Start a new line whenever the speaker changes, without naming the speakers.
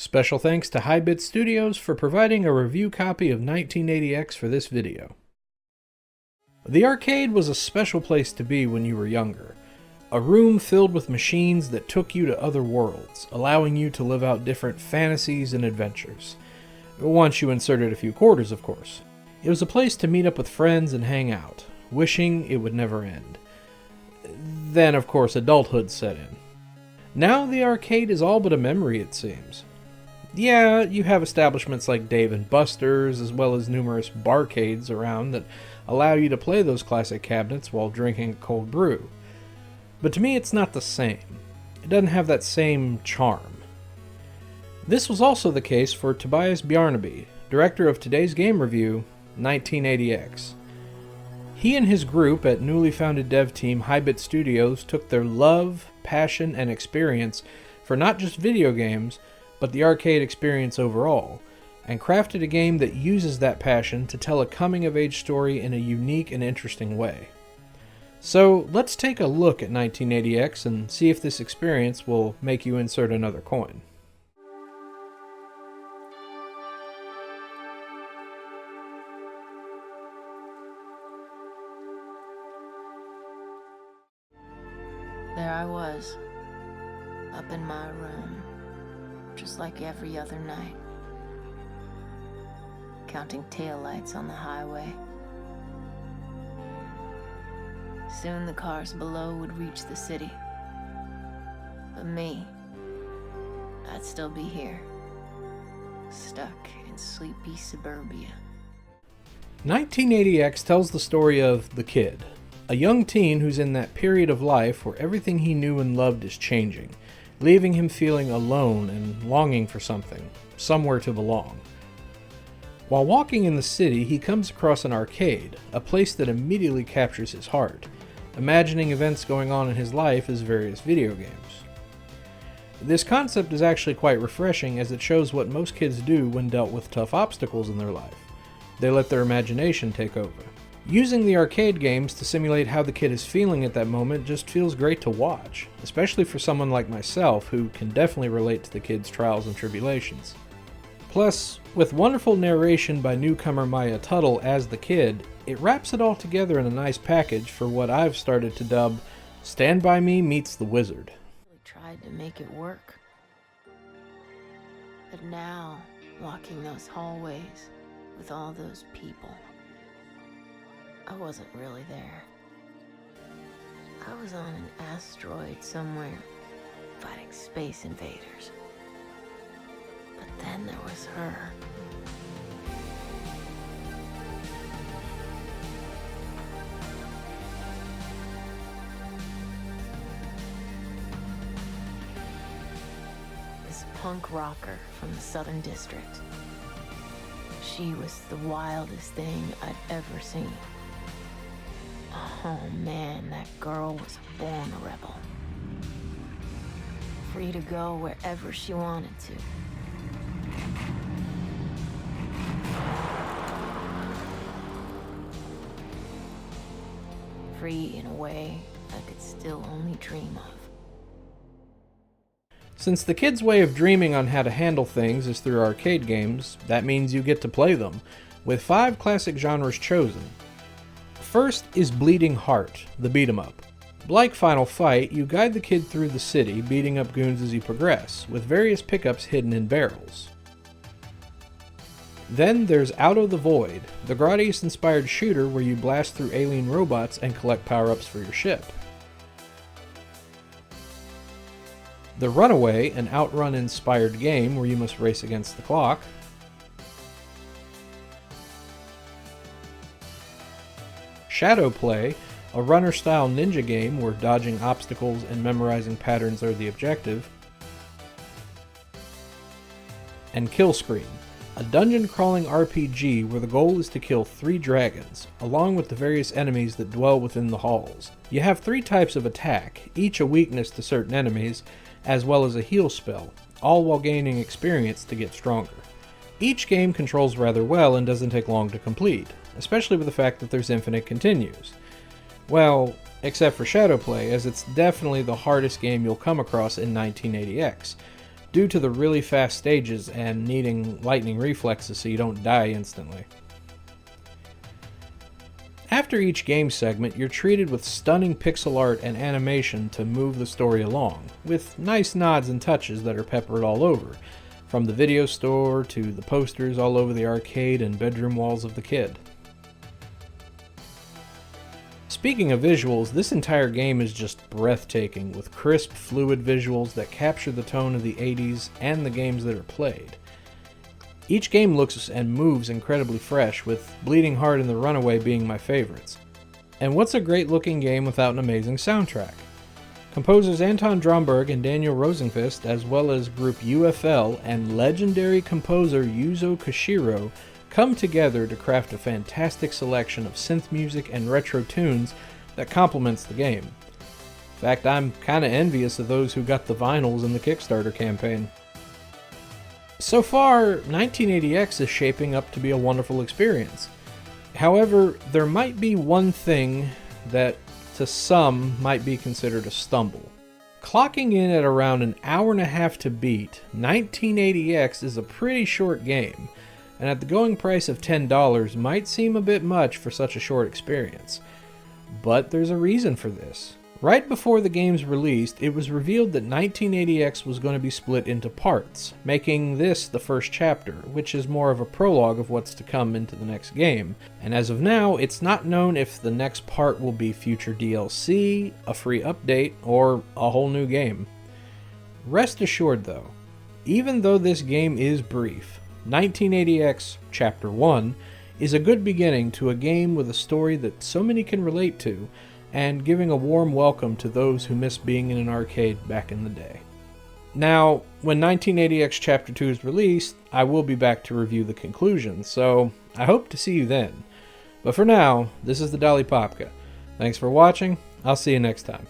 Special thanks to Hybit Studios for providing a review copy of 1980X for this video. The arcade was a special place to be when you were younger. A room filled with machines that took you to other worlds, allowing you to live out different fantasies and adventures. Once you inserted a few quarters, of course. It was a place to meet up with friends and hang out, wishing it would never end. Then, of course, adulthood set in. Now the arcade is all but a memory, it seems. Yeah, you have establishments like Dave & Buster's, as well as numerous barcades around that allow you to play those classic cabinets while drinking a cold brew. But to me, it's not the same. It doesn't have that same charm. This was also the case for Tobias Bjarnaby, director of today's game review, 1980X. He and his group at newly founded dev team Hybit Studios took their love, passion, and experience for not just video games, but the arcade experience overall, and crafted a game that uses that passion to tell a coming-of-age story in a unique and interesting way. So let's take a look at 1980X and see if this experience will make you insert another coin.
There I was, up in my room, just like every other night, counting taillights on the highway. Soon the cars below would reach the city, but me, I'd still be here, stuck in sleepy suburbia.
1980X tells the story of the kid, a young teen who's in that period of life where everything he knew and loved is changing, leaving him feeling alone and longing for something, somewhere to belong. While walking in the city, he comes across an arcade, a place that immediately captures his heart, imagining events going on in his life as various video games. This concept is actually quite refreshing as it shows what most kids do when dealt with tough obstacles in their life. They let their imagination take over. Using the arcade games to simulate how the kid is feeling at that moment just feels great to watch, especially for someone like myself who can definitely relate to the kid's trials and tribulations. Plus, with wonderful narration by newcomer Maya Tuttle as the kid, it wraps it all together in a nice package for what I've started to dub Stand By Me meets the Wizard.
I tried to make it work, but now, walking those hallways with all those people, I wasn't really there. I was on an asteroid somewhere, fighting space invaders. But then there was her. This punk rocker from the Southern District. She was the wildest thing I'd ever seen. Oh man, that girl was born a rebel. Free to go wherever she wanted to. Free in a way I could still only dream of.
Since the kid's way of dreaming on how to handle things is through arcade games, that means you get to play them, with 5 classic genres chosen. First is Bleeding Heart, the beat-em-up. Like Final Fight, you guide the kid through the city, beating up goons as you progress, with various pickups hidden in barrels. Then there's Out of the Void, the Gradius-inspired shooter where you blast through alien robots and collect power-ups for your ship. The Runaway, an Outrun-inspired game where you must race against the clock. Shadow Play, a runner-style ninja game where dodging obstacles and memorizing patterns are the objective. And Kill Screen, a dungeon-crawling RPG where the goal is to kill 3 dragons, along with the various enemies that dwell within the halls. You have 3 types of attack, each a weakness to certain enemies, as well as a heal spell, all while gaining experience to get stronger. Each game controls rather well and doesn't take long to complete, especially with the fact that there's infinite continues. Well, except for Shadow Play, as it's definitely the hardest game you'll come across in 1980X. due to the really fast stages and needing lightning reflexes so you don't die instantly. After each game segment, you're treated with stunning pixel art and animation to move the story along, with nice nods and touches that are peppered all over, from the video store to the posters all over the arcade and bedroom walls of the kid. Speaking of visuals, this entire game is just breathtaking, with crisp, fluid visuals that capture the tone of the 80s and the games that are played. Each game looks and moves incredibly fresh, with Bleeding Heart and The Runaway being my favorites. And what's a great looking game without an amazing soundtrack? Composers Anton Dromberg and Daniel Rosenqvist, as well as group UFL and legendary composer Yuzo Koshiro, come together to craft a fantastic selection of synth music and retro tunes that complements the game. In fact, I'm kinda envious of those who got the vinyls in the Kickstarter campaign. So far, 1980X is shaping up to be a wonderful experience. However, there might be one thing that to some might be considered a stumble. Clocking in at around an hour and a half to beat, 1980X is a pretty short game, and at the going price of $10 might seem a bit much for such a short experience. But there's a reason for this. Right before the game's released, it was revealed that 1980X was going to be split into parts, making this the first chapter, which is more of a prologue of what's to come into the next game. And as of now, it's not known if the next part will be future DLC, a free update, or a whole new game. Rest assured though, even though this game is brief, 1980X Chapter 1 is a good beginning to a game with a story that so many can relate to, and giving a warm welcome to those who miss being in an arcade back in the day. Now, when 1980X Chapter 2 is released, I will be back to review the conclusion, so I hope to see you then. But for now, this is the Dali Popka. Thanks for watching, I'll see you next time.